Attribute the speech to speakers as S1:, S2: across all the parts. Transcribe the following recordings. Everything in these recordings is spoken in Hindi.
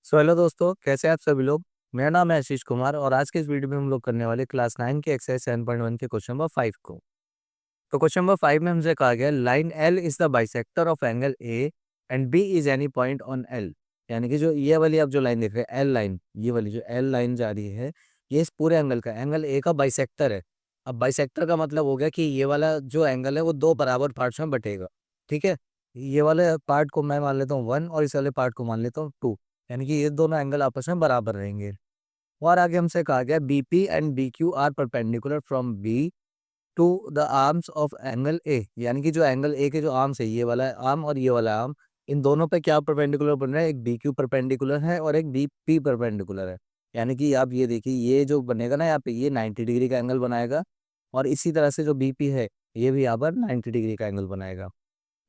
S1: हेलो दोस्तों, कैसे हैं आप सभी लोग। मेरा नाम है आशीष कुमार और आज के इस वीडियो में हम लोग करने वाले क्लास 9 के एक्सरसाइज 7.1 के क्वेश्चन नंबर 5 को। तो क्वेश्चन नंबर 5 में हमसे कहा गया line L is the bisector of angle A and B is any point on L. यानी कि जो ये वाली आप जो लाइन देख रहे हैं एल लाइन, ये वाली जो एल लाइन जा रही है, ये इस पूरे एंगल का एंगल ए का बाइसेक्टर है। अब बाइसेक्टर का मतलब हो गया कि ये वाला जो एंगल है वो दो बराबर पार्ट्स में बटेगा। ठीक है, ये वाले पार्ट को मैं मान लेता हूँ 1 और इस वाले पार्ट को मान लेता हूँ 2। यानी कि ये दोनों एंगल आपस में बराबर रहेंगे। और आगे हमसे कहा गया BP and B Q are perpendicular from B to the arms of angle A. यानी कि जो एंगल ए के जो आर्म्स है, ये वाला आर्म और ये वाला आर्म, इन दोनों पे क्या परपेंडिकुलर बन रहा है, एक बी क्यू परपेंडिकुलर है और एक बी पी परपेंडिकुलर है। यानी कि आप ये देखिए, ये जो बनेगा ना यहाँ पे, ये 90 डिग्री का एंगल बनाएगा और इसी तरह से जो बीपी है ये भी यहाँ पर 90 डिग्री का एंगल बनाएगा।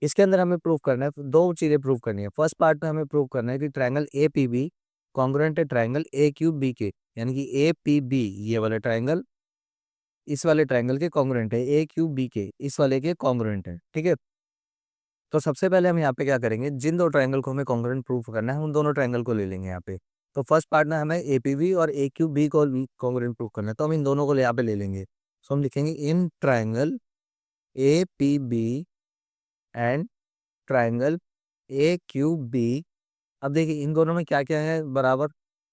S1: इसके अंदर हमें प्रूव करना है, दो चीजें प्रूव करनी है। फर्स्ट पार्ट में हमें प्रूव करना है कि triangle A P B congruent है ट्रायंगल ए क्यू बी के। यानी कि ए पी बी ये वाला ट्रायंगल इस वाले ट्रायंगल के कॉन्ग्रुएंट है, ए क्यू बी के इस वाले के कॉन्ग्रुएंट है। ठीक है, तो सबसे पहले हम यहाँ पे क्या करेंगे, जिन दो ट्रायंगल को हमें कॉन्ग्रुएंट प्रूव करना है उन दोनों ट्रायंगल को ले लेंगे यहाँ पे। तो फर्स्ट पार्ट में हमें ए पी बी और ए क्यू बी को कॉन्ग्रुएंट प्रूव करना है, तो हम इन दोनों को यहाँ पे ले लेंगे। सो हम लिखेंगे in triangle A P B and triangle A Q B. अब देखिए इन दोनों में क्या क्या है बराबर।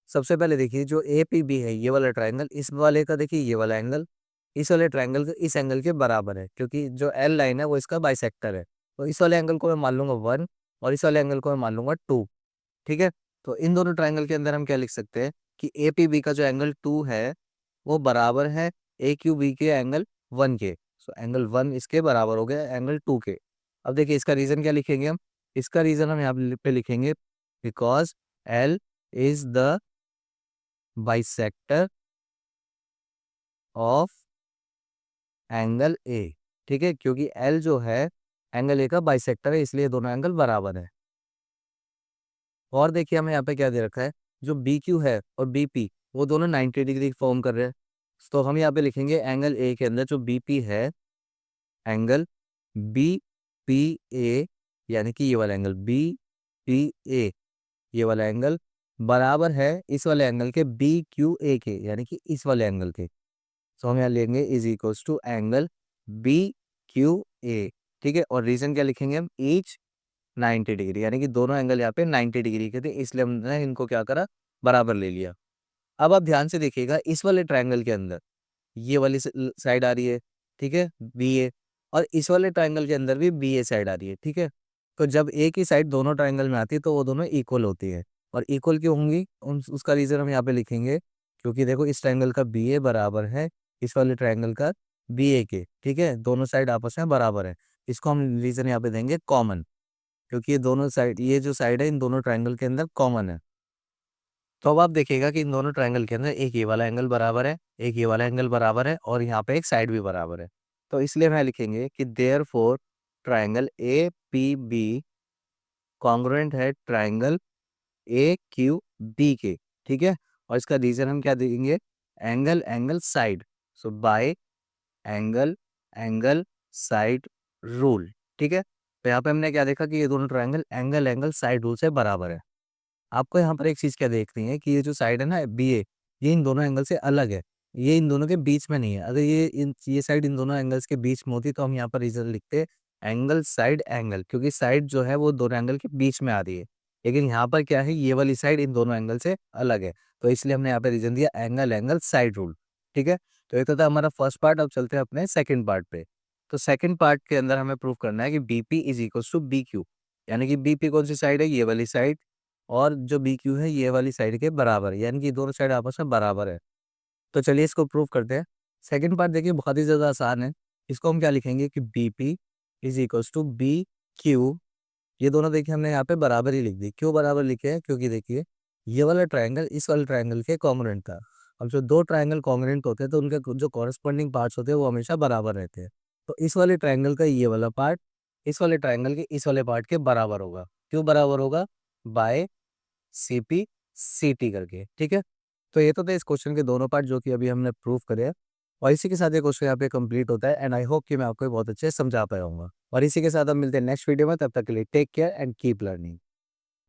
S1: सबसे पहले देखिए जो ए पी बी है, ये वाला ट्रायंगल, इस वाले का देखिए ये वाला एंगल इस वाले ट्रायंगल के इस एंगल के बराबर है, क्योंकि जो एल लाइन है वो इसका बाइसेक्टर है। तो इस वाले एंगल को मैं मान लूंगा 1 और इस वाले एंगल को मैं मान लूंगा 2। ठीक है, तो इन दोनों ट्रायंगल के अंदर हम क्या लिख सकते हैं कि ए पी बी का जो एंगल 2 है वो बराबर है ए क्यू बी के एंगल 1 के। सो एंगल 1 इसके बराबर हो गया एंगल 2 के। अब देखिए इसका रीजन क्या लिखेंगे हम, इसका रीजन हम यहाँ पे लिखेंगे because L is the bisector of angle ए। ठीक है, क्योंकि एल जो है एंगल ए का बाइसेक्टर है, इसलिए दोनों एंगल बराबर है। और देखिए हमें यहाँ पे क्या दे रखा है, जो बी क्यू है और बी पी वो दोनों 90 डिग्री फॉर्म कर रहे हैं। तो हम यहाँ पे लिखेंगे एंगल ए के अंदर जो बी पी है, एंगल बी पी ए, यानी कि ये वाला एंगल बी पी ए, ये वाला एंगल बराबर है इस वाले एंगल के बी क्यू ए के, यानी कि इस वाले एंगल के। तो हम यहाँ लेंगे is equals to angle B Q A. ठीक है, और रीजन क्या लिखेंगे हम, ईच 90 डिग्री, यानी कि दोनों एंगल यहाँ पे 90 डिग्री के थे, इसलिए हमने इनको क्या करा, बराबर ले लिया। अब आप ध्यान से देखिएगा इस वाले ट्रायंगल के अंदर ये वाली साइड आ रही है, ठीक है, बी ए, और इस वाले ट्रायंगल के अंदर भी बी ए साइड आ रही है। ठीक है, तो जब एक ही साइड दोनों ट्रायंगल में आती है तो वो दोनों इक्वल होती है। और इक्वल क्यों होंगी, उसका रीजन हम यहाँ पे लिखेंगे, क्योंकि देखो इस ट्रायंगल का बी ए बराबर है इस वाले ट्रायंगल का बी ए के। ठीक है, दोनों साइड आपस में बराबर है। इसको हम रीजन यहाँ पे देंगे कॉमन, क्योंकि ये दोनों साइड, ये जो साइड है इन दोनों ट्रायंगल के अंदर कॉमन है। तो अब आप देखिएगा कि इन दोनों ट्रायंगल के अंदर एक ये वाला एंगल बराबर है, एक ये वाला एंगल बराबर है और यहाँ पे एक साइड भी बराबर है। तो इसलिए हम लिखेंगे कि therefore triangle A P B congruent है ट्राइंगल ए क्यू बी के। ठीक है, और इसका रीजन हम क्या देंगे, angle angle side. So by angle angle side rule. ठीक है, तो यहाँ पे हमने क्या देखा कि ये दोनों triangle angle angle side rule से बराबर है। आपको यहाँ पर एक चीज क्या देखनी है कि ये जो साइड है ना बी ए, ये इन दोनों एंगल से अलग है, ये इन दोनों के बीच में नहीं है। अगर ये साइड इन दोनों एंगल्स के बीच में होती तो हम यहाँ पर रीजन लिखते एंगल साइड एंगल, क्योंकि साइड जो है वो दोनों एंगल के बीच में आ रही है। लेकिन यहाँ पर क्या है, ये वाली साइड इन दोनों एंगल से अलग है, तो इसलिए हमने यहाँ पे रीजन दिया एंगल एंगल साइड रूल। ठीक है, तो ये तो था हमारा फर्स्ट पार्ट। अब चलते हैं अपने सेकंड पार्ट पे। तो सेकंड पार्ट के अंदर हमें प्रूव करना है कि BP is equal to B Q. यानी कि बीपी कौन सी साइड है, ये वाली साइड, और जो बी क्यू है ये वाली साइड के बराबर है, यानी कि दोनों साइड आपस में बराबर है। तो चलिए इसको प्रूव करते हैं। सेकंड पार्ट देखिए बहुत ही ज़्यादा आसान है। इसको हम क्या लिखेंगे कि B P is equals to B Q. ये दोनों देखिए हमने यहाँ पे बराबर ही लिख दी। क्यों बराबर लिखे हैं, क्योंकि देखिए ये वाला ट्रायंगल इस वाले ट्रायंगल के कॉन्ग्रुएंट था। अब जो दो ट्रायंगल कॉन्ग्रुएंट होते हैं तो उनके जो कॉरेस्पॉन्डिंग पार्ट्स होते हैं वो हमेशा बराबर रहते हैं। तो इस वाले ट्रायंगल का ये वाला पार्ट इस वाले ट्रायंगल के इस वाले पार्ट के बराबर होगा। क्यों बराबर होगा, बाय सीपी सीटी करके। ठीक है, तो ये तो थे इस क्वेश्चन के दोनों पार्ट जो कि अभी हमने प्रूव करे हैं। और इसी के साथ ये क्वेश्चन यहाँ पे कंप्लीट होता है एंड आई होप कि मैं आपको बहुत अच्छे से समझा पाया हूँ। और इसी के साथ हम मिलते हैं नेक्स्ट वीडियो में, तब तक के लिए take care and keep learning.